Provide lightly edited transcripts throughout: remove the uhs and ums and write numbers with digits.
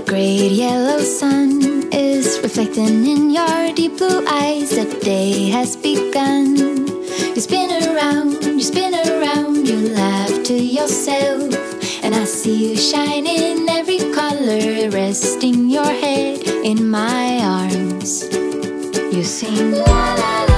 great yellow sun is reflecting in your deep blue eyes. The day has begun. You spin around, you laugh to yourself, and I see you shine in every color, resting your head in my arms. You sing la la la.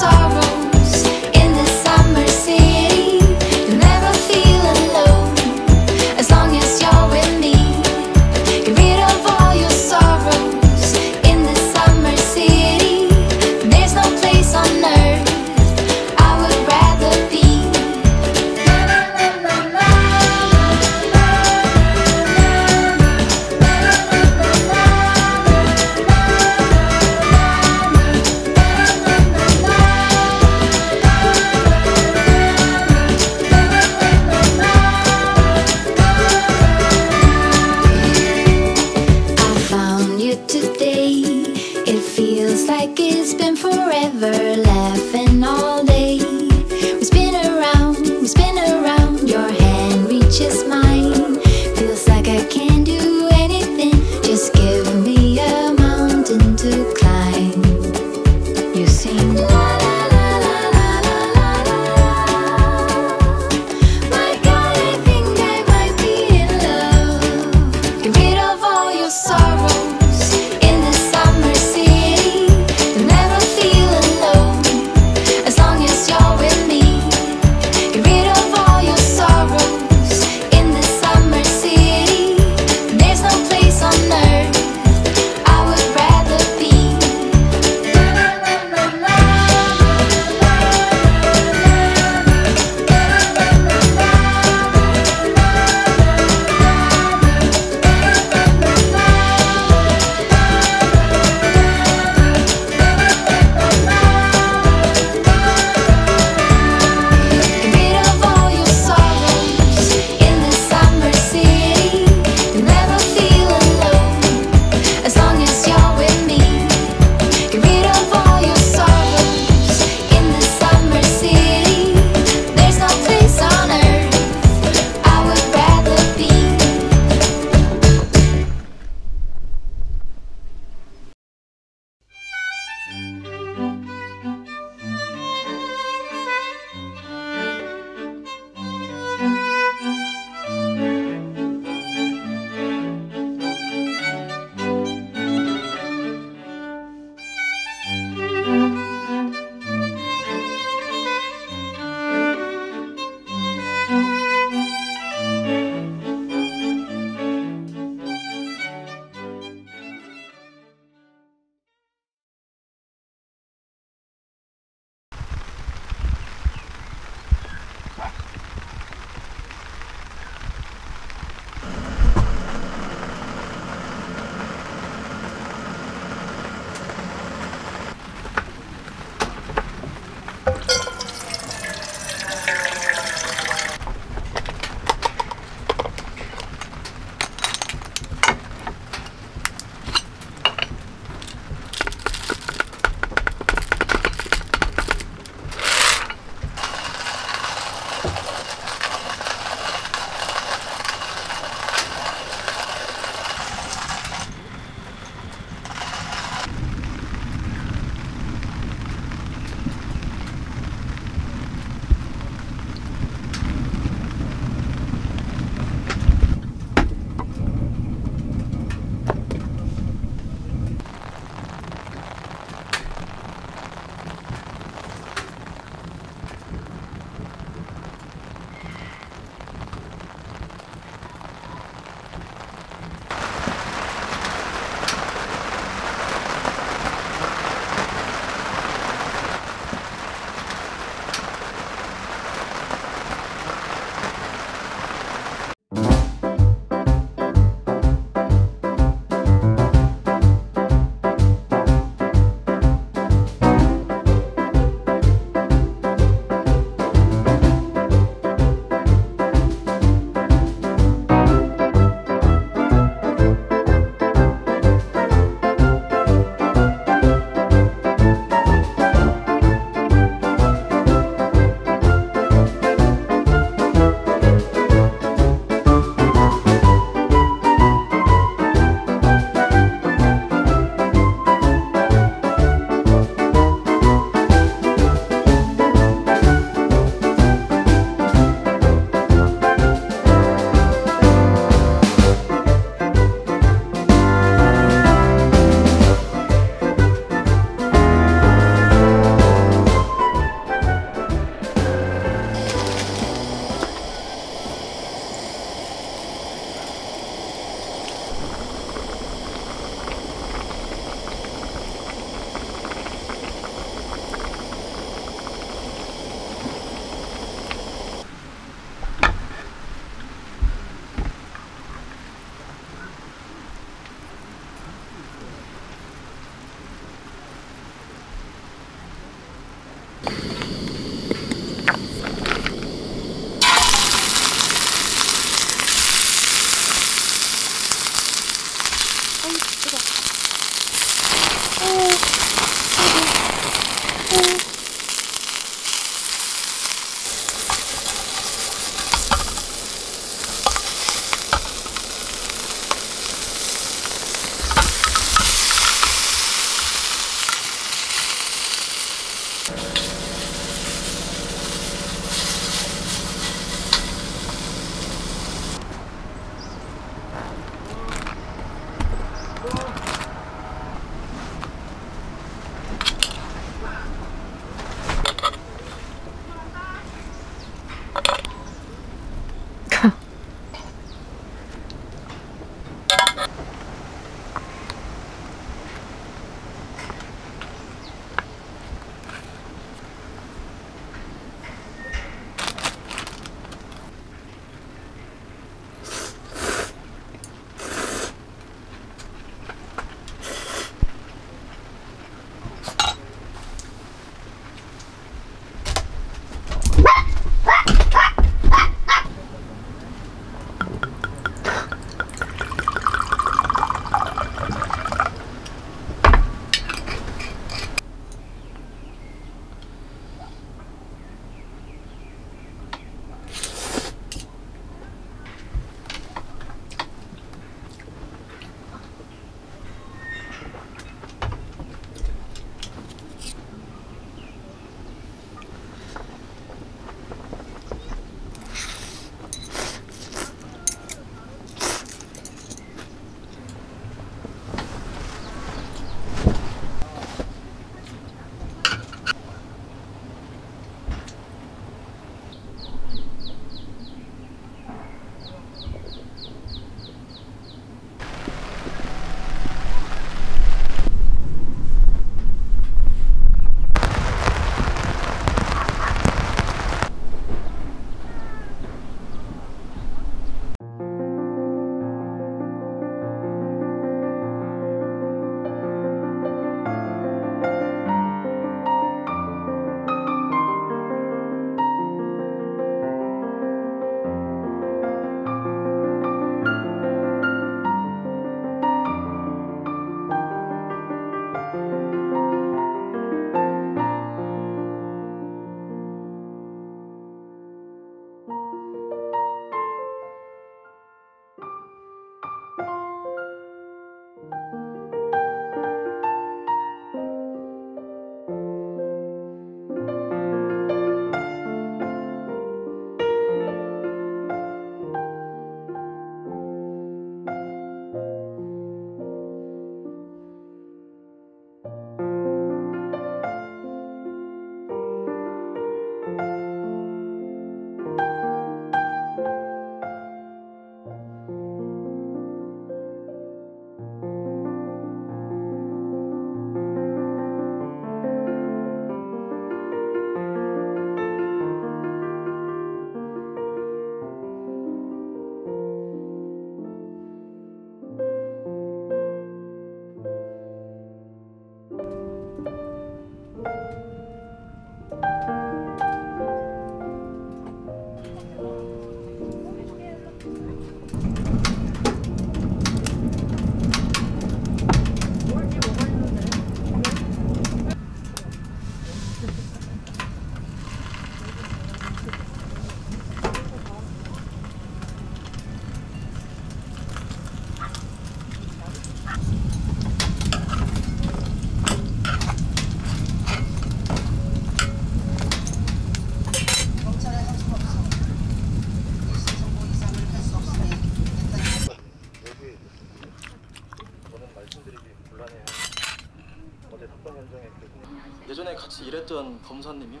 그랬던 검사님이요.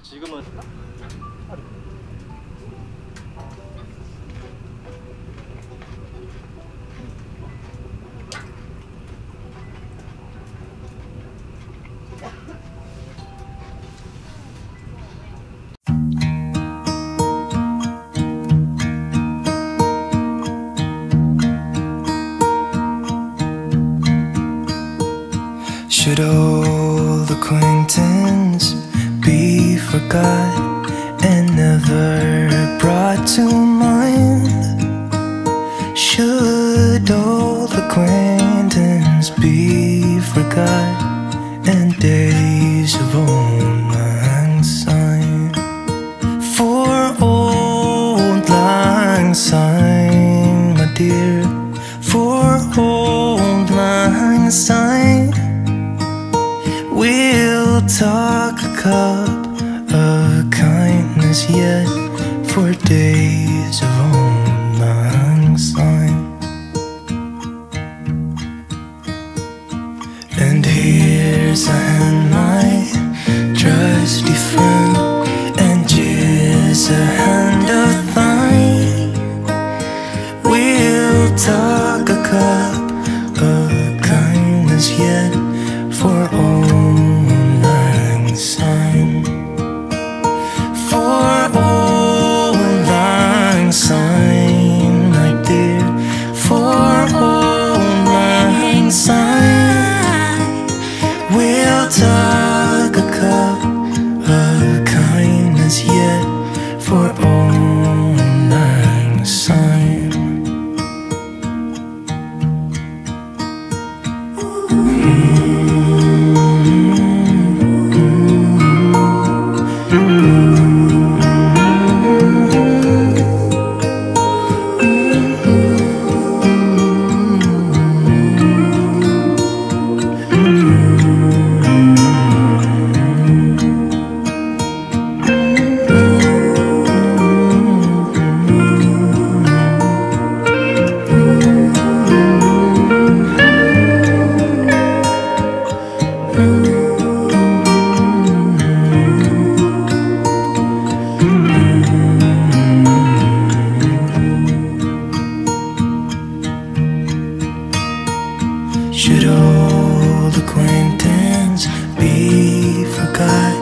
지금은 Should old acquaintance be forgot and never brought to mind? Should old acquaintance be forgot and days of old lang syne? For old lang syne, my dear, for old lang syne, we'll talk a cup of kindness yet for days of old lang syne. And here's a hand, my trusty friend, and just a hand of thine. We'll talk a cup of kindness yet for old lang syne. For old lang syne, my dear, for old lang syne, we'll talk a cup of kindness yet for old lang syne. Should old acquaintance be forgot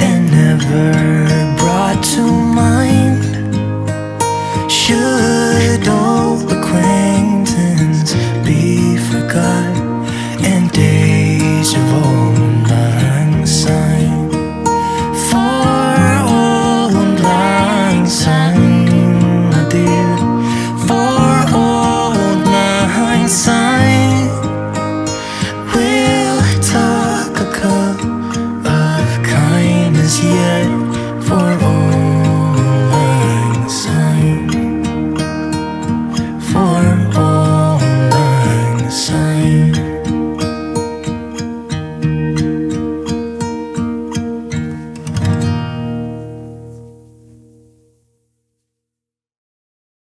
and never brought to mind? Should old acquaintance